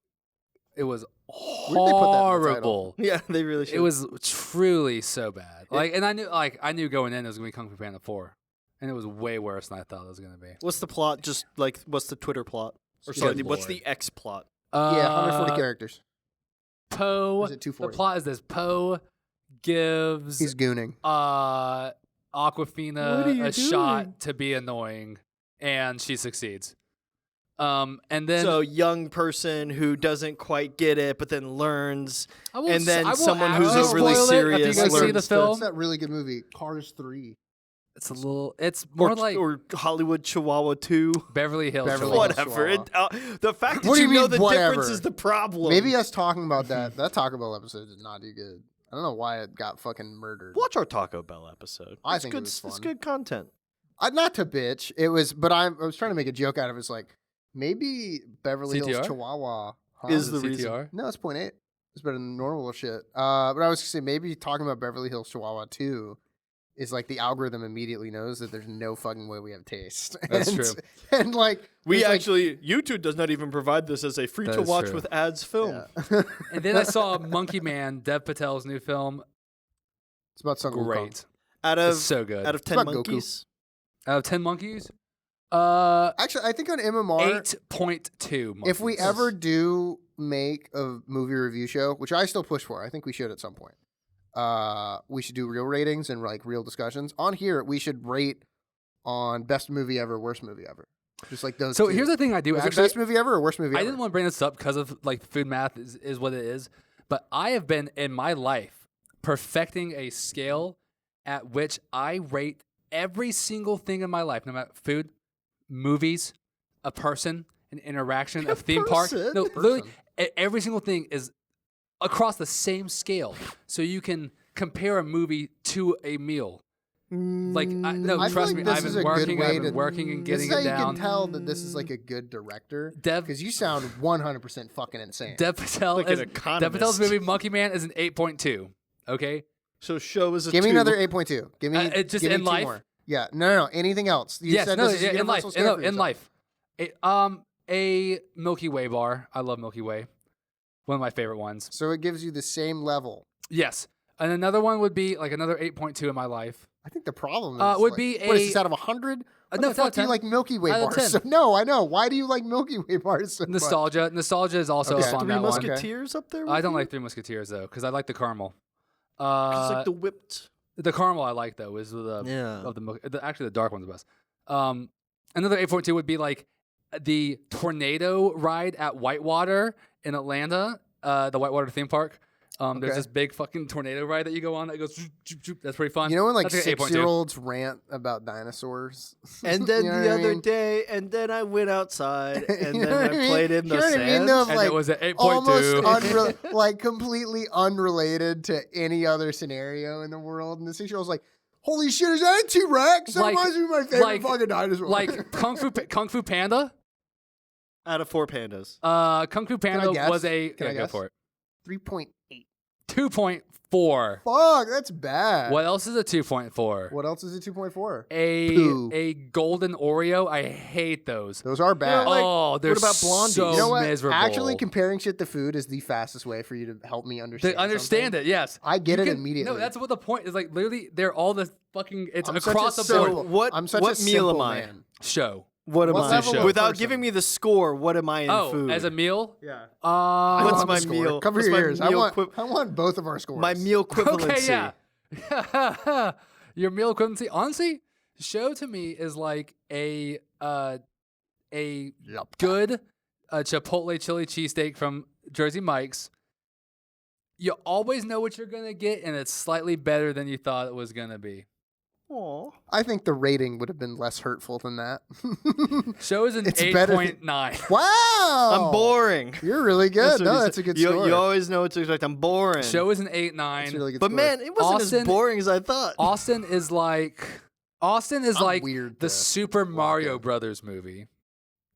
C: It was
A: Where'd they put that in the title?
C: horrible.
B: Yeah, they really should.
C: It was truly so bad. And I knew going in it was gonna be Kung Fu Panda 4, and it was way worse than I thought it was gonna be.
B: What's the plot? Just like, what's the Twitter plot? Or
A: Good
B: sorry, what's
C: lord.
B: the X plot?
A: Yeah, 140 characters.
C: Poe.
A: Or is it
C: The
A: 240?
C: plot is this: Poe gives
A: He's gooning.
C: Aquafina a shot to be annoying, and she succeeds. And then
B: So young person who doesn't quite get it, but then learns.
C: I won't
B: and then
C: I won't
B: someone who's
C: actually
B: overly
C: spoil it
B: serious
C: If you guys see the
B: learns
C: film,
A: What's that really good movie? Cars 3.
C: it's a little. It's more
B: Or,
C: like
B: or Hollywood Chihuahua 2.
C: Beverly Hills.
A: Beverly
C: Chihuahua.
A: Hills.
B: Whatever. The fact that
A: What do
B: you
A: you
B: know
A: mean,
B: the
A: whatever?
B: difference is the problem.
A: Maybe us talking about that Taco Bell episode did not do good. I don't know why it got fucking murdered.
B: Watch our Taco Bell episode.
A: I
B: It's
A: think it
B: good,
A: was
B: It's
A: fun.
B: good content.
A: Not to bitch. It was, but I was trying to make a joke out of it. It's like, maybe Beverly Hills
C: CTR?
A: Chihuahua
B: Is
C: Is
B: the
C: it
B: reason.
C: CTR?
A: No, it's 0.8. It's better than normal shit. But I was going to say, maybe talking about Beverly Hills Chihuahua 2 is like the algorithm immediately knows that there's no fucking way we have taste.
C: That's
A: And-
C: true.
A: And like,
B: We
A: there's, like,
B: actually, YouTube does not even provide this as a free
C: That
B: to
C: is
B: watch
C: true.
B: with ads film.
A: yeah.
C: And then I saw Monkey Man, Dev Patel's new film.
A: It's about Sun Wukong.
C: Great.
B: Out
C: It's
B: of
C: so good.
B: out of 10
A: about Goku.
B: monkeys,
C: Out of 10 monkeys,
A: Actually, I think on MMR,
C: 8.2 monkeys.
A: if we ever do make a movie review show, which I still push for, I think we should at some point. We should do real ratings and like real discussions. On here, we should rate on best movie ever, worst movie ever. Just like those
C: So
A: two.
C: here's the thing I do
A: Is it
C: actually.
A: best movie ever or worst movie
C: I
A: ever?
C: didn't want to bring this up because of like food math is what it is. But I have been in my life perfecting a scale at which I rate every single thing in my life, no matter food, movies, a person, an interaction, a theme park.
A: person?
C: No, literally, every single thing is across the same scale, so you can compare a movie to a meal. Like, no,
A: I feel
C: trust
A: like
C: me,
A: this
C: I've
A: is
C: been
A: a good
C: working,
A: way
C: I've been
A: to-
C: working and
A: This
C: getting
A: is how
C: it
A: you
C: down.
A: can tell that this is like a good director.
C: Dev-
A: Because you sound 100% fucking insane.
C: Dev Patel
B: Like an
C: is,
B: economist.
C: Dev Patel's movie Monkey Man is an 8.2. Okay,
B: So show is a
A: Give me
B: 2.
A: another 8.2. Give me,
C: it just
A: give me
C: in
A: 2
C: life?
A: more. Yeah, no. Anything else? You
C: yes,
A: said
C: no,
A: this is a
C: yeah, in life,
A: universal scale for
C: in
A: yourself.
C: life. A Milky Way bar. I love Milky Way. One of my favorite ones.
A: So it gives you the same level.
C: Yes, and another one would be like another 8.2 in my life.
A: I think the problem is
C: Would
A: like,
C: be
A: what is
C: a-
A: this out of 100? What
C: no,
A: the
C: it's out
A: fuck
C: of
A: do you
C: 10.
A: like Milky Way
C: Out of
A: bars?
C: 10.
A: So, no, I know. Why do you like Milky Way bars so much?
C: Nostalgia is also
A: Okay.
C: a fun
B: Three
C: that one.
B: Musketeers up there?
C: I
B: with
C: don't
B: you?
C: like Three Musketeers though, because I like the caramel.
B: It's like the whipped.
C: The caramel I like though is the
B: Yeah.
C: of actually the dark one's the best. Another 8.2 would be like the tornado ride at Whitewater in Atlanta, the Whitewater theme park. There's
A: Okay.
C: this big fucking tornado ride that you go on that goes. Zoop, zoop, zoop. That's pretty fun.
A: You know when like
C: That's like an 8.2.
A: 6-year-olds rant about dinosaurs?
B: And then
A: You know
B: the
A: what I
B: other
A: mean?
B: day, and then I went outside, and
A: You know
B: then
A: what I
B: I
A: mean?
B: played in
A: You
B: the
A: know what I mean,
B: sand.
A: though?
C: and
A: like,
C: it was an 8.2.
A: almost like completely unrelated to any other scenario in the world. And the 6-year-old's like, "Holy shit, is that a T-Rex? That
C: Like-
A: reminds me of my favorite
C: like-
A: fucking dinosaur."
C: like Kung Fu Panda.
B: Out of 4 pandas.
C: Kung Fu Panda
A: guess?
C: was a
A: Can I
C: go
A: guess?
C: for it.
A: 3.8.
C: 2.4.
A: Fuck, that's bad.
C: What else is a 2.4?
A: What else is a 2.4?
C: A a golden Oreo. I hate those.
A: Those are bad.
B: like,
C: oh, they're
B: about Blondie?
C: so
A: You know what?
C: miserable.
A: Actually, comparing shit to food is the fastest way for you to help me understand.
C: they understand it. Yes,
A: I get
C: You
A: it
C: can-
A: immediately.
C: No, that's what the point is. Like literally, they're all the fucking. It's
A: I'm such
C: across
A: a
C: the
A: simple-
C: board.
B: What-
A: I'm such
B: what
A: a
B: meal
A: simple
B: am I?
A: man.
C: Show.
B: What am
A: What
B: I?
A: level of
B: Without
A: person?
B: giving me the score, what am I in
C: Oh,
B: food?
C: as a meal.
A: Yeah.
B: What's
A: want
B: my
A: the score.
B: meal?
A: Cover
B: What's
A: your
B: my
A: ears. I
B: meal
A: want,
B: equi-
A: I want both of our scores.
B: my meal equivalency.
C: Okay, yeah. Your meal equivalency. Honestly, show to me is like a good Chipotle chili cheesesteak from Jersey Mike's. You always know what you're gonna get, and it's slightly better than you thought it was gonna be.
B: Aw.
A: I think the rating would have been less hurtful than that.
C: Show is an
A: It's better than-
C: 8.9.
A: Wow.
B: I'm boring.
A: You're really good.
B: what
A: No,
B: he
A: that's
B: said.
A: a good
B: you,
A: score.
B: You always know what to expect. I'm boring.
C: Show is an
A: That's a
C: 8.9.
A: really good
B: but
A: score.
B: man, it wasn't
C: Austin-
B: as boring as I thought.
C: Austin is like
A: I'm weird
C: the
A: to
C: Super Mario
A: in.
C: Brothers movie,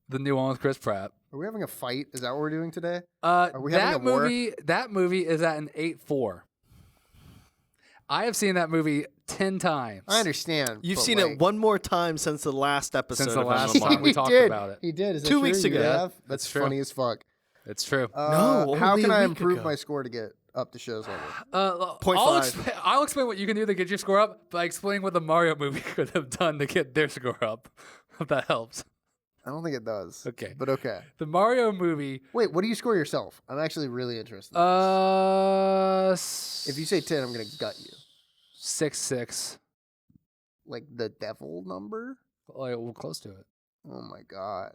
C: the new one with Chris Pratt.
A: Are we having a fight? Is that what we're doing today? we having
C: That
A: a war?
C: movie is at an 8.4. I have seen that movie 10 times.
A: I understand.
B: You've
A: but,
B: seen
A: like,
B: it one more time since the last episode.
C: Since the
B: of
C: last
B: MMR.
C: time we
A: He
C: talked
A: did.
C: about it.
A: He did. Is that
B: 2
A: true?
B: weeks
A: You
B: ago.
A: have?
C: That's
A: That's
C: true.
A: funny as fuck.
C: It's true.
B: No,
A: How
B: only
A: can
B: a
A: I
B: week
A: improve
B: ago.
A: my score to get up to show's level?
C: I'll
B: 0.5.
C: I'll explain what you can do to get your score up by explaining what the Mario movie could have done to get their score up. If that helps.
A: I don't think it does.
C: Okay.
A: But okay.
C: The Mario movie.
A: Wait, what do you score yourself? I'm actually really interested. If you say 10, I'm going to gut you.
C: 6.6.
A: Like the devil number?
C: Like, well, close to it.
A: Oh my god.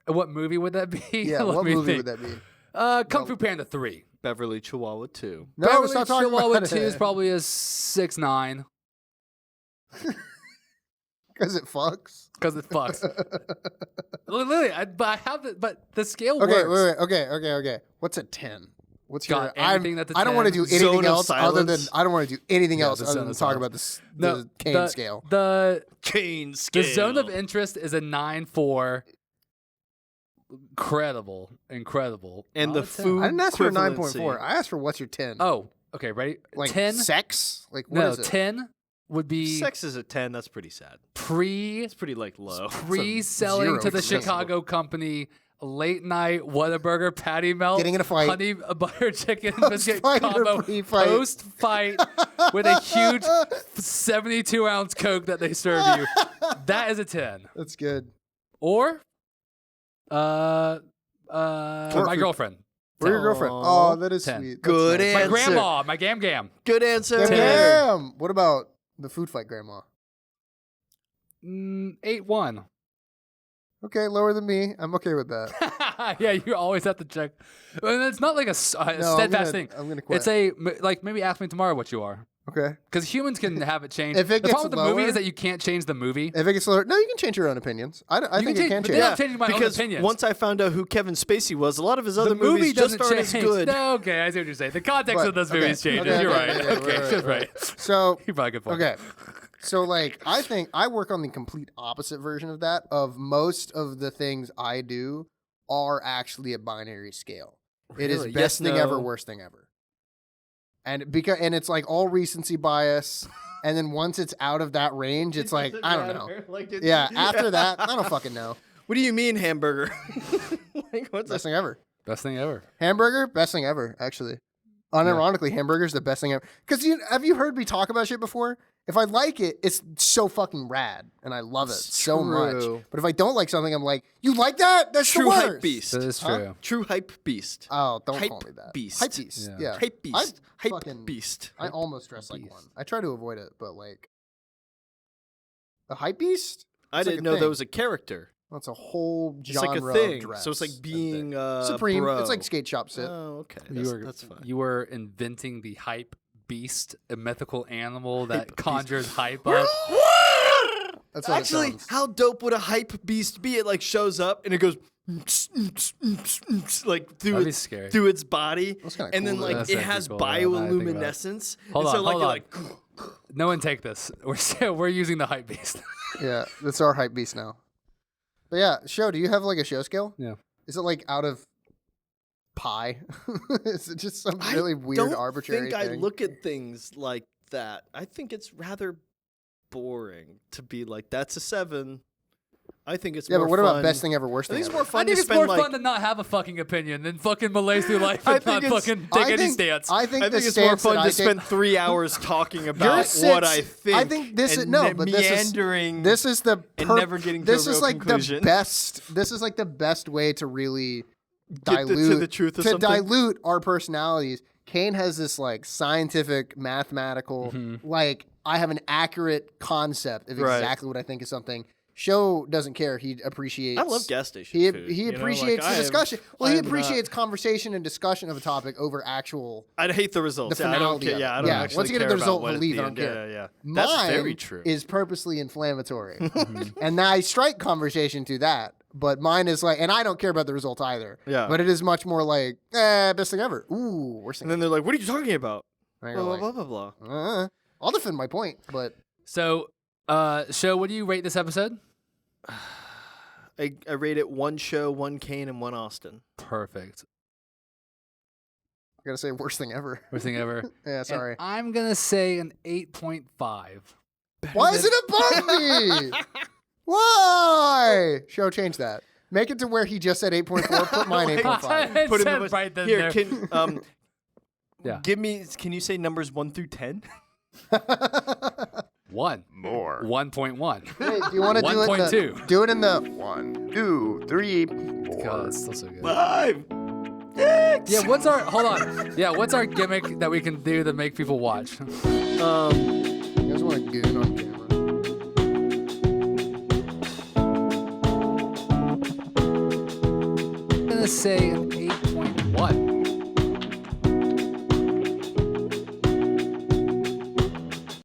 C: What movie would that be?
A: Yeah,
C: Let
A: what
C: me
A: movie
C: think.
A: would that be?
C: Kung Fu Panda 3.
B: Beverly Chihuahua 2.
A: No,
C: Beverly
A: stop talking
C: Chihuahua
A: about
C: 2 is
A: it.
C: probably a 6.9
A: Because it fucks.
C: because it fucks. Literally, but the scale
A: Okay,
C: works.
A: wait. Okay. What's a 10? What's
C: Got
A: your?
C: anything that's a
A: I don't want to
C: 10?
A: do anything
B: Zone of
A: else other than
B: silence?
A: I don't want to do anything
C: Yeah,
A: else
C: the
A: other
C: zone
A: than
C: of
A: talk
C: silence.
A: about this
C: No,
A: the Kane scale.
C: The
B: Kane Scale.
C: The zone of interest is a 9.4. Incredible.
B: And
C: Not
B: the
C: a 10.
B: food-
A: I didn't ask for a
B: equivalency.
A: 9.4. I asked for what's your 10?
C: Oh, okay, ready?
A: like
C: 10?
A: sex? Like what
C: No,
A: is it?
C: 10 would be
B: Sex is a 10. That's pretty sad.
C: pre
B: It's pretty like low.
C: pre-selling
A: zero
C: to the
A: for me.
C: Chicago company late night Whataburger patty melt,
A: Getting in a fight.
C: honey butter chicken biscuit
A: Post-fight or
C: combo,
A: pre-fight?
C: post fight with a huge 72-ounce Coke that they serve you. That is a 10.
A: That's good.
C: Or my girlfriend.
A: Or your girlfriend.
B: Aw.
A: Oh, that is
C: 10.
A: sweet. That's
B: Good
A: nice.
C: My
B: answer.
C: grandma, my gam.
B: Good answer.
A: Damn,
C: 10.
A: damn. What about the food fight grandma?
C: 8.1.
A: Okay, lower than me. I'm okay with that.
C: Yeah, you always have to check. And it's not like a steadfast thing.
A: I'm gonna quit.
C: It's like maybe ask me tomorrow what you are.
A: Okay.
C: Because humans can have it change.
A: If it
C: the
A: gets
C: problem with the movie
A: lower-
C: is that you can't change the movie.
A: If it gets lower, no, you can change your own opinions. I think it can
C: but
A: change.
C: then I'm changing my own
B: because
C: opinions.
B: once I found out who Kevin Spacey was, a lot of his other
C: the movie
B: movies just
C: doesn't
B: aren't
C: change.
B: as good.
C: No, okay, I see what you're saying. The context
A: But-
C: of those
A: okay,
C: movies changes.
A: okay,
C: You're
A: okay,
C: right.
A: yeah,
C: Okay, right.
A: So
C: You're probably a good point.
A: okay. So like I think I work on the complete opposite version of that. Of most of the things I do are actually a binary scale. It is
B: Really?
A: best
B: Yes,
A: thing
B: no.
A: ever, worst thing ever. And it's like all recency bias. And then once it's out of that range, it's like I don't know. Yeah, after that, I don't fucking know.
B: What do you mean hamburger? Like, what's
A: Best thing ever.
C: Best thing ever.
A: Hamburger, best thing ever, actually. Unironically, hamburger's the best thing ever. Because have you heard me talk about shit before? If I like it, it's so fucking rad, and I love it so much.
B: true.
A: But if I don't like something, I'm like, you like that? That's
B: True
A: the worst.
B: hype beast.
C: That is
A: Huh?
C: true.
B: True hype beast.
A: Oh, don't
B: Hype
A: call me that.
B: beast.
A: Hype beast.
C: Yeah.
A: Yeah.
B: Hype beast. Hype
A: fucking-
B: beast.
A: I almost dress like
C: beast.
A: one. I try to avoid it, but like a hype beast.
B: I
A: It's like
B: didn't
A: a
B: know
A: thing.
B: that was a character.
A: That's a whole
B: It's
A: genre
B: like a thing.
A: of dress.
B: So it's like
A: and
B: being
A: thing. Supreme.
B: bro.
A: It's like skate shop sit.
B: Oh, okay.
C: You
B: That's fine.
C: you were inventing the hype beast, a mythical animal that
B: Hype
C: conjures hype up.
A: That's what
B: Actually,
A: it sounds.
B: how dope would a hype beast be? It like shows up and it goes like
C: That'd be scary.
B: through its body,
A: That's kinda
B: and then
A: cool,
B: like
A: though.
C: That's
B: it
C: actually
B: has
C: cool, now that I think about it.
B: bioluminescence.
C: Hold
B: and
C: on,
B: so like
C: hold
B: you're
C: on.
B: like
C: No one take this. We're using the hype beast.
A: Yeah, that's our hype beast now. But yeah, show. Do you have like a show scale?
C: Yeah.
A: Is it like out of pi? Is it just some
B: I
A: really weird
B: don't
A: arbitrary
B: think I
A: thing?
B: look at things like that. I think it's rather boring to be like that's a 7. I think it's
A: yeah,
B: more
A: but what
B: fun.
A: about best thing ever, worst
B: I
A: thing
B: think it's
A: ever?
B: more fun
C: I think
B: to
C: it's
B: spend
C: more
B: like
C: fun to not have a fucking opinion than fucking malaise through life
B: I
C: and not
B: think it's-
C: fucking take
A: I
C: any
A: think-
C: stance.
A: I think
B: I
A: the
B: think it's more
A: stance that
B: fun
A: I
B: to
A: take-
B: spend 3 hours talking about
A: Yours
B: what
A: sits-
B: I think.
A: I think this is
B: and
A: no,
B: ne-
A: but this is
B: meandering.
A: this is the
B: and never getting to
A: this
B: a
A: is
B: real
A: like
B: conclusion.
A: the best. This is like the best way to really
B: Get to
A: dilute
B: the truth of
A: to
B: something.
A: dilute our personalities. Kane has this like scientific, mathematical,
B: Mm-hmm.
A: like I have an accurate concept of
B: Right.
A: exactly what I think is something. Show doesn't care. He appreciates.
B: I love gas station
A: He
B: food.
A: he
B: you know,
A: appreciates
B: like,
A: the discussion. Well,
B: I
A: he
B: am not-
A: appreciates conversation and discussion of a topic over actual.
B: I'd hate the results.
A: the
B: Yeah, I don't
A: finality
B: care.
A: of it.
B: Yeah, I don't
A: Yeah,
B: actually
A: once you get
B: care
A: the
B: about
A: result,
B: what
A: we'll
B: at
A: leave,
B: the
A: I don't
B: end-
A: care.
B: Yeah.
A: Mine
B: That's very true.
A: is purposely inflammatory, and I strike conversation through that. But mine is like, and I don't care about the result either.
B: Yeah.
A: But it is much more like, best thing ever. Ooh, worst thing.
B: And then they're like, "What are you talking about?"
A: And I
B: Blah
A: go
B: blah
A: like,
B: blah blah blah.
A: I'll defend my point, but
C: So, Show, what do you rate this episode?
B: I rate it 1 Show, 1 Kane, and 1 Austin.
C: Perfect.
A: I gotta say, worst thing ever.
C: Worst thing ever.
A: Yeah,
C: And
A: sorry.
C: I'm gonna say an 8.5.
A: Why is it above me? Why? Show, change that. Make it to where he just said 8.4. Put mine 8.5.
C: It
B: Put it in
C: said
B: the-
C: right then
B: Here,
C: there.
B: can
C: Yeah.
B: give me? Can you say numbers 1 through 10?
C: 1.
E: More.
C: 1.1.
A: Wait, do you want to do it in the
C: 1.2.
A: do it in the
E: 1, 2, 3, 4.
C: God, that's still so good.
B: 5.
C: Yeah, what's our hold on? Yeah, what's our gimmick that we can do to make people watch?
A: you guys want to goon on camera?
C: I'm gonna say an 8.1.